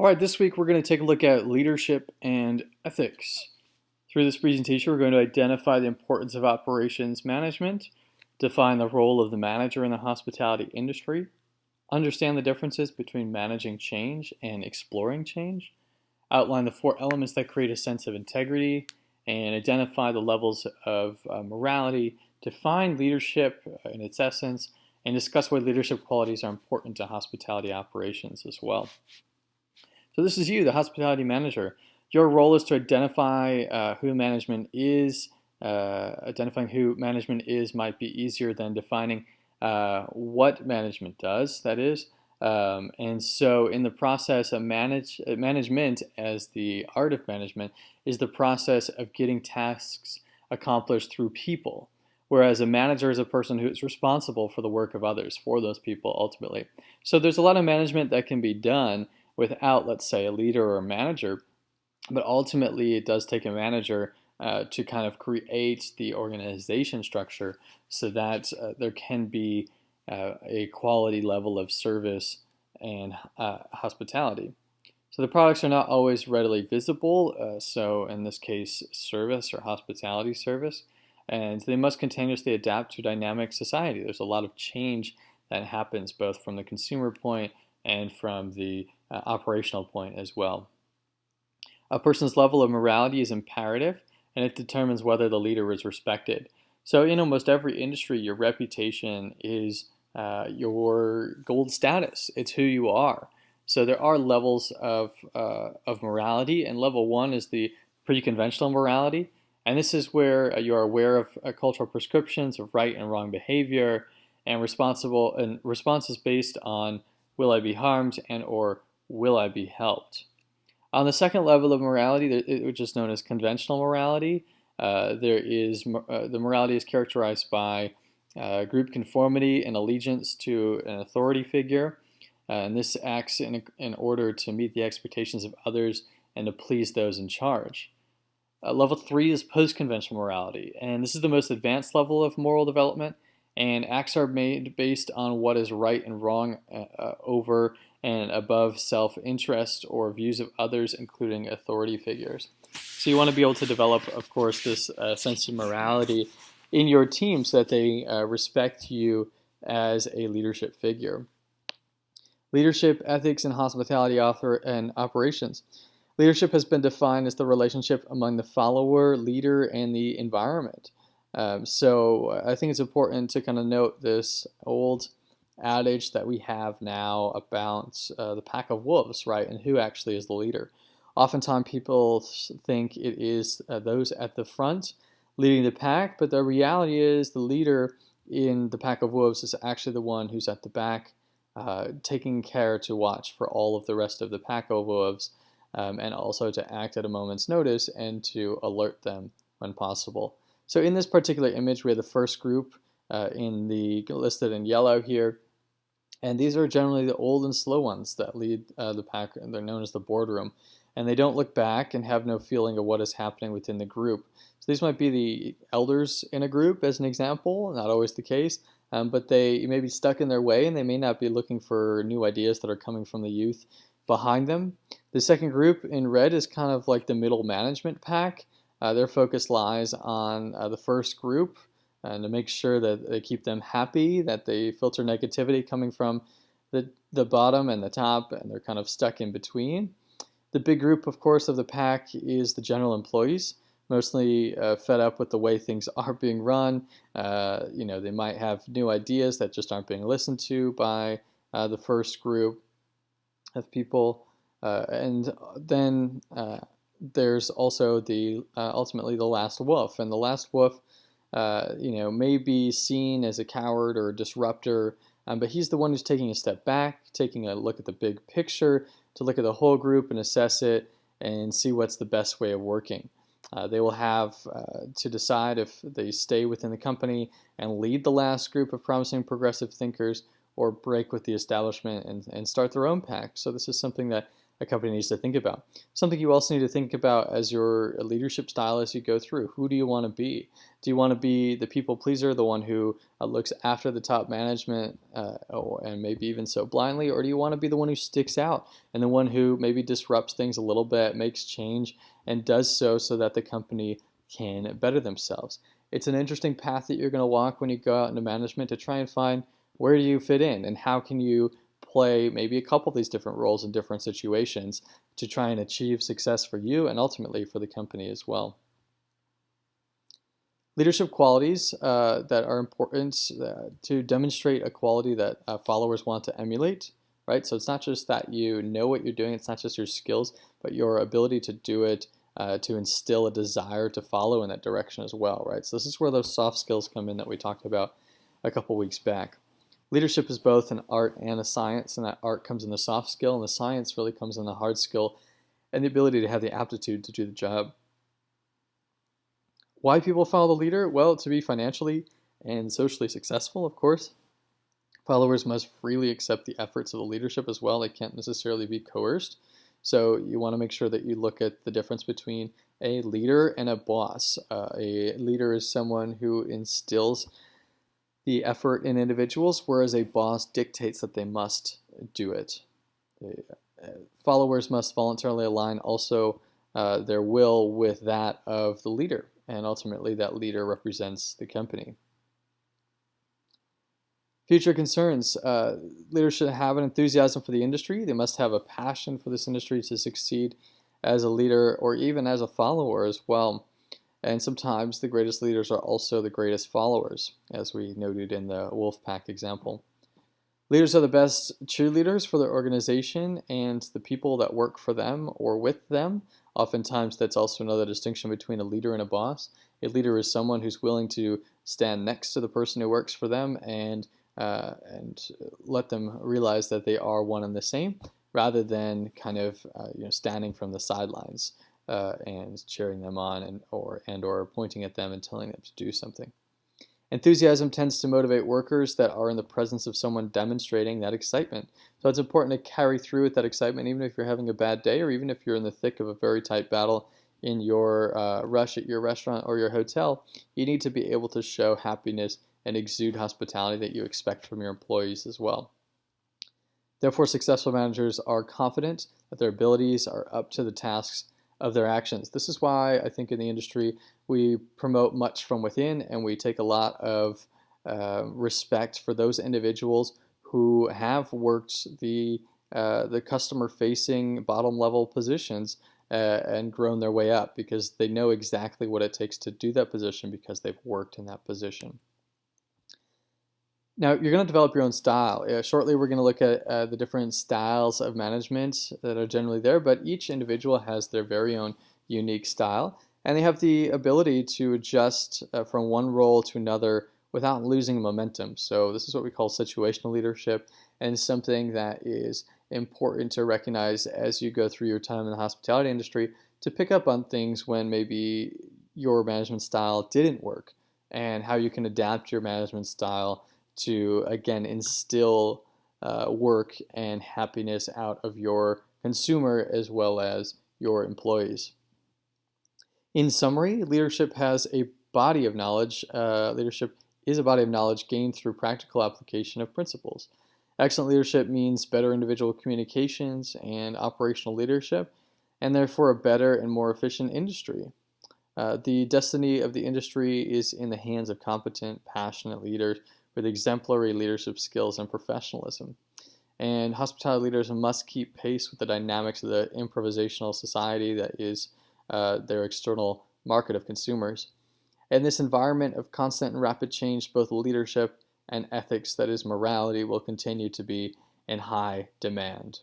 All right, this week we're going to take a look at leadership and ethics. Through this presentation, we're going to identify the importance of operations management, define the role of the manager in the hospitality industry, understand the differences between managing change and exploring change, outline the four elements that create a sense of integrity, and identify the levels of morality, define leadership in its essence, and discuss why leadership qualities are important to hospitality operations as well. So this is you, the hospitality manager. Your role is to identify who management is. Identifying who management is might be easier than defining what management does, that is. And so in the process of management, as the art of management, is the process of getting tasks accomplished through people. Whereas a manager is a person who is responsible for the work of others, for those people ultimately. So there's a lot of management that can be done without, let's say, a leader or a manager, but ultimately it does take a manager to kind of create the organization structure so that there can be a quality level of service and hospitality. So the products are not always readily visible, so in this case, service or hospitality service, and they must continuously adapt to dynamic society. There's a lot of change that happens both from the consumer point and from the operational point as well. A person's level of morality is imperative, and it determines whether the leader is respected. So in almost every industry, your reputation is your gold status. It's who you are. So there are levels of morality, and level one is the pretty conventional morality. And this is where you are aware of cultural prescriptions of right and wrong behavior, and response is based on will I be harmed and or will I be helped? On the second level of morality, which is known as conventional morality, the morality is characterized by group conformity and allegiance to an authority figure, and this acts in order to meet the expectations of others and to please those in charge. Level 3 is post-conventional morality, and this is the most advanced level of moral development, and acts are made based on what is right and wrong over and above self-interest or views of others, including authority figures. So you want to be able to develop, of course, this sense of morality in your team so that they respect you as a leadership figure. Leadership, ethics, and hospitality and operations. Leadership has been defined as the relationship among the follower, leader, and the environment. So I think it's important to kind of note this old adage that we have now about the pack of wolves, right, and who actually is the leader. Oftentimes people think it is those at the front leading the pack, but the reality is the leader in the pack of wolves is actually the one who's at the back, taking care to watch for all of the rest of the pack of wolves, and also to act at a moment's notice and to alert them when possible. So in this particular image, we have the first group listed in yellow here. And these are generally the old and slow ones that lead the pack, and they're known as the boardroom. And they don't look back and have no feeling of what is happening within the group. So these might be the elders in a group, as an example, not always the case, but they may be stuck in their way, and they may not be looking for new ideas that are coming from the youth behind them. The second group in red is kind of like the middle management pack. Their focus lies on the first group, and to make sure that they keep them happy, that they filter negativity coming from the bottom and the top, and they're kind of stuck in between. The big group, of course, of the pack is the general employees, mostly fed up with the way things are being run. They might have new ideas that just aren't being listened to by the first group of people. And then there's also ultimately the last wolf, and the last wolf may be seen as a coward or a disruptor, but he's the one who's taking a step back, taking a look at the big picture, to look at the whole group and assess it and see what's the best way of working. They will have to decide if they stay within the company and lead the last group of promising progressive thinkers, or break with the establishment and start their own pack. So this is something that a company needs to think about. Something you also need to think about as your leadership style as you go through. Who do you want to be? Do you want to be the people pleaser, the one who looks after the top management and maybe even so blindly? Or do you want to be the one who sticks out and the one who maybe disrupts things a little bit, makes change, and does so that the company can better themselves? It's an interesting path that you're going to walk when you go out into management to try and find where do you fit in and how can you play maybe a couple of these different roles in different situations to try and achieve success for you and ultimately for the company as well. Leadership qualities that are important to demonstrate a quality that followers want to emulate, right? So it's not just that you know what you're doing, it's not just your skills, but your ability to do it to instill a desire to follow in that direction as well, right? So this is where those soft skills come in that we talked about a couple weeks back. Leadership is both an art and a science, and that art comes in the soft skill, and the science really comes in the hard skill and the ability to have the aptitude to do the job. Why people follow the leader? Well, to be financially and socially successful, of course. Followers must freely accept the efforts of the leadership as well. They can't necessarily be coerced. So you want to make sure that you look at the difference between a leader and a boss. A leader is someone who instills the effort in individuals, whereas a boss dictates that they must do it. Followers must voluntarily align also their will with that of the leader, and ultimately that leader represents the company. Future concerns. Leaders should have an enthusiasm for the industry. They must have a passion for this industry to succeed as a leader or even as a follower as well. And sometimes the greatest leaders are also the greatest followers, as we noted in the Wolfpack example. Leaders are the best cheerleaders for their organization and the people that work for them or with them. Oftentimes, that's also another distinction between a leader and a boss. A leader is someone who's willing to stand next to the person who works for them and let them realize that they are one and the same, rather than kind of standing from the sidelines and cheering them on or pointing at them and telling them to do something. Enthusiasm tends to motivate workers that are in the presence of someone demonstrating that excitement. So it's important to carry through with that excitement, even if you're having a bad day or even if you're in the thick of a very tight battle in your rush at your restaurant or your hotel. You need to be able to show happiness and exude hospitality that you expect from your employees as well. Therefore, successful managers are confident that their abilities are up to the tasks of their actions. This is why I think in the industry we promote much from within, and we take a lot of respect for those individuals who have worked the customer-facing bottom-level positions and grown their way up, because they know exactly what it takes to do that position because they've worked in that position. Now, you're going to develop your own style. Shortly, we're going to look at the different styles of management that are generally there, but each individual has their very own unique style, and they have the ability to adjust from one role to another without losing momentum. So this is what we call situational leadership, and something that is important to recognize as you go through your time in the hospitality industry, to pick up on things when maybe your management style didn't work, and how you can adapt your management style to, again, instill work and happiness out of your consumer as well as your employees. In summary, leadership has a body of knowledge. Leadership is a body of knowledge gained through practical application of principles. Excellent leadership means better individual communications and operational leadership, and therefore a better and more efficient industry. The destiny of the industry is in the hands of competent, passionate leaders with exemplary leadership skills and professionalism. And hospitality leaders must keep pace with the dynamics of the improvisational society that is their external market of consumers. In this environment of constant and rapid change, both leadership and ethics, that is morality, will continue to be in high demand.